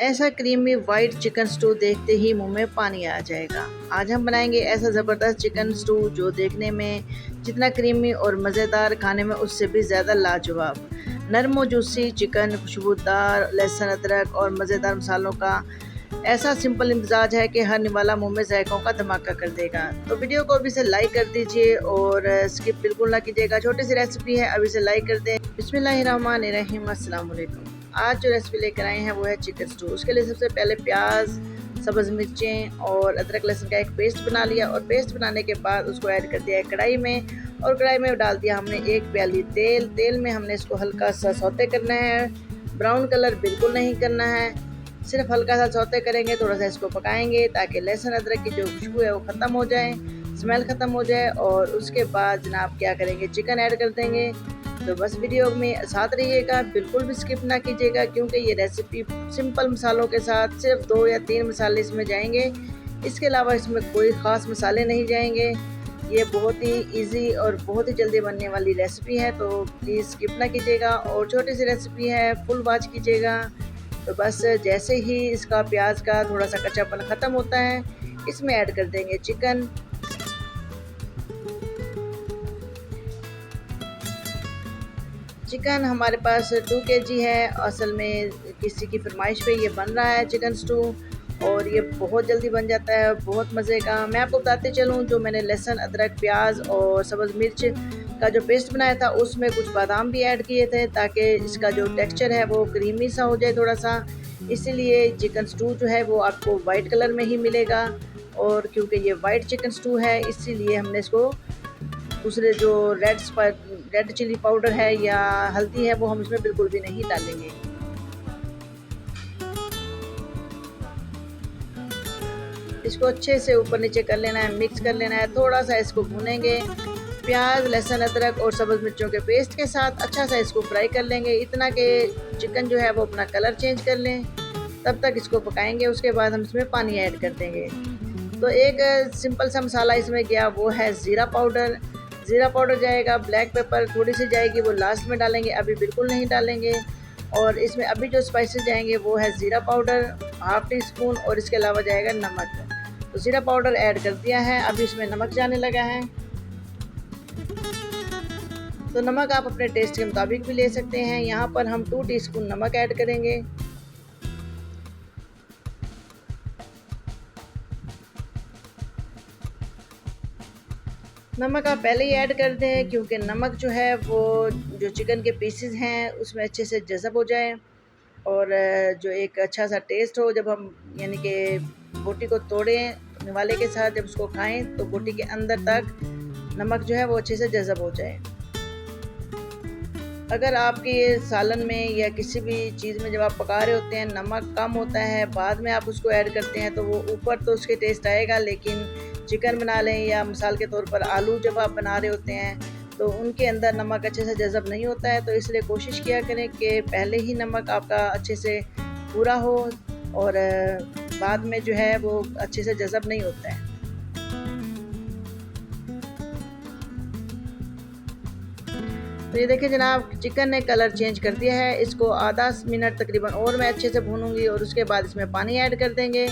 ऐसा creamy white chicken stew देखते ही मुंह में पानी आ जाएगा। आज हम बनाएंगे ऐसा ज़बरदस्त चिकन स्टू जो देखने में जितना क्रीमी और मज़ेदार, खाने में उससे भी ज़्यादा लाजवाब। नरम और जूसी चिकन, खुशबूदार लहसुन अदरक और मज़ेदार मसालों का ऐसा सिंपल मिजाज है कि हर निवाला मुंह में जायकों का धमाका कर देगा। तो वीडियो को अभी से लाइक कर दीजिए और स्किप बिल्कुल ना कीजिएगा। छोटी सी रेसिपी है, अभी से लाइक कर दें। बिस्मिल्लाहिर्रहमानिर्रहीम, अस्सलाम वालेकुम। आज जो रेसिपी लेकर आए हैं वो है चिकन स्टू। उसके लिए सबसे पहले प्याज, सब्ज़ मिर्चें और अदरक लहसुन का एक पेस्ट बना लिया और पेस्ट बनाने के बाद उसको ऐड कर दिया है कढ़ाई में और कढ़ाई में डाल दिया हमने 1 प्याली तेल। तेल में हमने इसको हल्का सा सौते करना है, ब्राउन कलर बिल्कुल नहीं करना है, सिर्फ हल्का सा सौते करेंगे। थोड़ा सा इसको पकाएंगे ताकि लहसुन अदरक की जो खुशबू है वो ख़त्म हो जाए, स्मेल ख़त्म हो जाए। और उसके बाद जनाब क्या करेंगे, चिकन ऐड कर देंगे। तो बस वीडियो में साथ रहिएगा, बिल्कुल भी स्किप ना कीजिएगा, क्योंकि ये रेसिपी सिंपल मसालों के साथ सिर्फ 2 या 3 मसाले इसमें जाएंगे। इसके अलावा इसमें कोई ख़ास मसाले नहीं जाएंगे। ये बहुत ही इजी और बहुत ही जल्दी बनने वाली रेसिपी है, तो प्लीज़ स्किप ना कीजिएगा और छोटी सी रेसिपी है, फुल वॉच कीजिएगा। तो बस जैसे ही इसका प्याज का थोड़ा सा कच्चापन ख़त्म होता है, इसमें ऐड कर देंगे चिकन। चिकन हमारे पास 2 kg है। असल में किसी की फरमाइश पे ये बन रहा है चिकन स्टू, और ये बहुत जल्दी बन जाता है, बहुत मज़े का। मैं आपको बताते चलूँ, जो मैंने लहसुन अदरक प्याज और सब्ज़ मिर्च का जो पेस्ट बनाया था उसमें कुछ बादाम भी ऐड किए थे ताकि इसका जो टेक्सचर है वो क्रीमी सा हो जाए थोड़ा सा। इसीलिए चिकन स्टू जो है वो आपको वाइट कलर में ही मिलेगा, और क्योंकि ये वाइट चिकन स्टू है इसीलिए हमने इसको दूसरे जो रेड चिली पाउडर है या हल्दी है वो हम इसमें बिल्कुल भी नहीं डालेंगे। इसको अच्छे से ऊपर नीचे कर लेना है, मिक्स कर लेना है। थोड़ा सा इसको भूनेंगे, प्याज लहसुन अदरक और सब्ज़ मिर्चों के पेस्ट के साथ अच्छा सा इसको फ्राई कर लेंगे, इतना कि चिकन जो है वो अपना कलर चेंज कर लें। तब तक इसको पकाएंगे। उसके बाद हम इसमें पानी ऐड कर देंगे। तो एक सिंपल सा मसाला इसमें गया, वो है ज़ीरा पाउडर। ज़ीरा पाउडर जाएगा, ब्लैक पेपर थोड़ी सी जाएगी, वो लास्ट में डालेंगे, अभी बिल्कुल नहीं डालेंगे। और इसमें अभी जो स्पाइसेस जाएंगे वो है ज़ीरा पाउडर ½ टी स्पून, और इसके अलावा जाएगा नमक। तो ज़ीरा पाउडर ऐड कर दिया है, अभी इसमें नमक जाने लगा है। तो नमक आप अपने टेस्ट के मुताबिक भी ले सकते हैं। यहाँ पर हम 2 टीस्पून नमक ऐड करेंगे। नमक आप पहले ही ऐड कर दें, क्योंकि नमक जो है वो जो चिकन के पीसेस हैं उसमें अच्छे से जज़ब हो जाए और जो एक अच्छा सा टेस्ट हो। जब हम यानी कि बोटी को तोड़ें निवाले के साथ, जब उसको खाएं तो बोटी के अंदर तक नमक जो है वो अच्छे से जज़ब हो जाए। अगर आपके सालन में या किसी भी चीज़ में जब आप पका रहे होते हैं नमक कम होता है, बाद में आप उसको ऐड करते हैं, तो वो ऊपर तो उसके टेस्ट आएगा, लेकिन चिकन बना लें या मिसाल के तौर पर आलू जब आप बना रहे होते हैं तो उनके अंदर नमक अच्छे से जज़ब नहीं होता है। तो इसलिए कोशिश किया करें कि पहले ही नमक आपका अच्छे से पूरा हो, और बाद में जो है वो अच्छे से जज़ब नहीं होता है। तो ये देखिए जनाब, चिकन ने कलर चेंज कर दिया है। इसको आधा मिनट तकरीबन और मैं अच्छे से भूनूंगी, और उसके बाद इसमें पानी ऐड कर देंगे।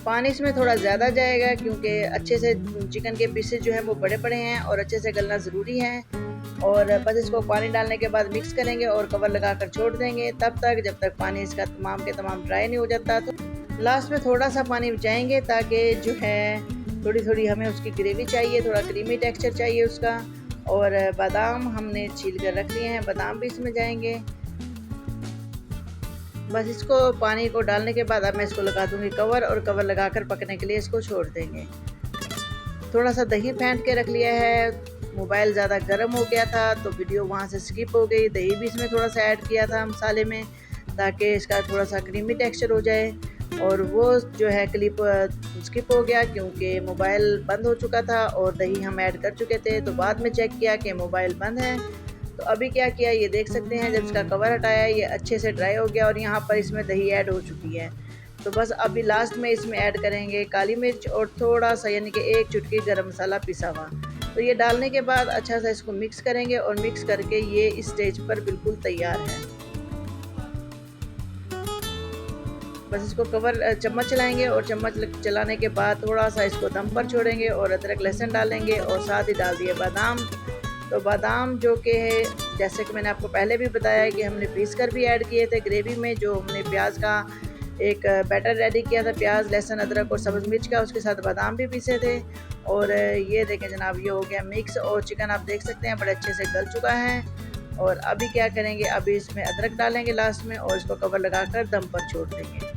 पानी इसमें थोड़ा ज़्यादा जाएगा, क्योंकि अच्छे से चिकन के पीसेस जो हैं वो बड़े बड़े हैं और अच्छे से गलना ज़रूरी है। और बस इसको पानी डालने के बाद मिक्स करेंगे और कवर लगा कर छोड़ देंगे तब तक जब तक पानी इसका तमाम के तमाम ड्राई नहीं हो जाता। तो लास्ट में थोड़ा सा पानी बचाएंगे ताकि जो है थोड़ी थोड़ी हमें उसकी ग्रेवी चाहिए, थोड़ा क्रीमी टेक्सचर चाहिए उसका। और बादाम हमने छील कर रख लिए हैं, बादाम भी इसमें जाएंगे। बस इसको पानी को डालने के बाद अब मैं इसको लगा दूंगी कवर, और कवर लगाकर पकने के लिए इसको छोड़ देंगे। थोड़ा सा दही फेंट के रख लिया है। मोबाइल ज़्यादा गर्म हो गया था तो वीडियो वहाँ से स्किप हो गई। दही भी इसमें थोड़ा सा ऐड किया था मसाले में, ताकि इसका थोड़ा सा क्रीमी टेक्सचर हो जाए। और वो जो है क्लिप स्किप हो गया, क्योंकि मोबाइल बंद हो चुका था और दही हम ऐड कर चुके थे। तो बाद में चेक किया कि मोबाइल बंद है। तो अभी क्या किया ये देख सकते हैं, जब इसका कवर हटाया ये अच्छे से ड्राई हो गया और यहाँ पर इसमें दही ऐड हो चुकी है। तो बस अभी लास्ट में इसमें ऐड करेंगे काली मिर्च और थोड़ा सा यानी कि 1 चुटकी गरम मसाला पिसा हुआ। तो ये डालने के बाद अच्छा सा इसको मिक्स करेंगे, और मिक्स करके ये इस स्टेज पर बिल्कुल तैयार है। बस इसको चम्मच चलाएंगे और चम्मच चलाने के बाद थोड़ा सा इसको दम पर छोड़ेंगे और अदरक लहसुन डालेंगे और साथ ही डाल दिए बादाम। तो बादाम जो कि है, जैसे कि मैंने आपको पहले भी बताया कि हमने पीस कर भी ऐड किए थे ग्रेवी में, जो हमने प्याज का एक बैटर रेडी किया था, प्याज लहसुन अदरक और सब्ज़ मिर्च का, उसके साथ बादाम भी पीसे थे। और ये देखें जनाब, ये हो गया मिक्स और चिकन आप देख सकते हैं बड़े अच्छे से गल चुका है। और अभी क्या करेंगे, अभी इसमें अदरक डालेंगे लास्ट में और इसको कवर लगाकर दम पर छोड़ देंगे।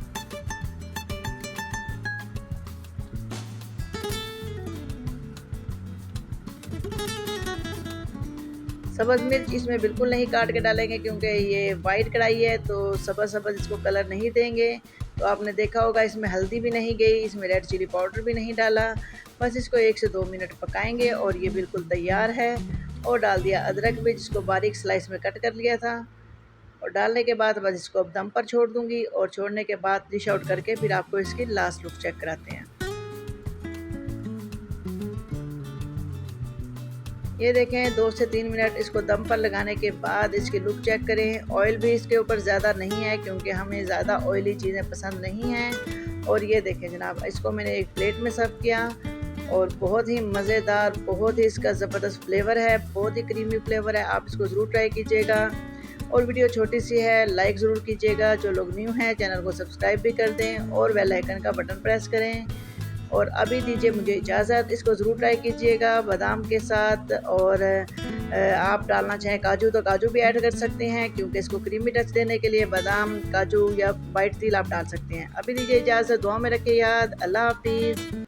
सब्ज़ मिर्च इसमें बिल्कुल नहीं काट के डालेंगे क्योंकि ये वाइट कढ़ाई है, तो सब्ज़ इसको कलर नहीं देंगे। तो आपने देखा होगा इसमें हल्दी भी नहीं गई, इसमें रेड चिली पाउडर भी नहीं डाला। बस इसको 1 से 2 मिनट पकाएंगे और ये बिल्कुल तैयार है। और डाल दिया अदरक भी, जिसको बारीक स्लाइस में कट कर लिया था। और डालने के बाद बस इसको अब दम पर छोड़ दूँगी और छोड़ने के बाद डिश आउट करके फिर आपको इसकी लास्ट लुक चेक कराते हैं। ये देखें 2 से 3 मिनट इसको दम पर लगाने के बाद इसकी लुक चेक करें। ऑयल भी इसके ऊपर ज़्यादा नहीं है क्योंकि हमें ज़्यादा ऑयली चीज़ें पसंद नहीं हैं। और ये देखें जनाब, इसको मैंने एक प्लेट में सर्व किया और बहुत ही मज़ेदार, बहुत ही इसका ज़बरदस्त फ्लेवर है, बहुत ही क्रीमी फ्लेवर है। आप इसको ज़रूर ट्राई कीजिएगा। और वीडियो छोटी सी है, लाइक ज़रूर कीजिएगा। जो लोग न्यू हैं चैनल को सब्सक्राइब भी कर दें और बेल आइकन का बटन प्रेस करें। और अभी दीजिए मुझे इजाज़त। इसको ज़रूर ट्राई कीजिएगा बादाम के साथ। और आप डालना चाहें काजू तो काजू भी ऐड कर सकते हैं क्योंकि इसको क्रीमी टच देने के लिए बादाम, काजू या वाइट तिल आप डाल सकते हैं। अभी दीजिए इजाज़त, दुआ में रखिए याद। अल्लाह हाफिज़।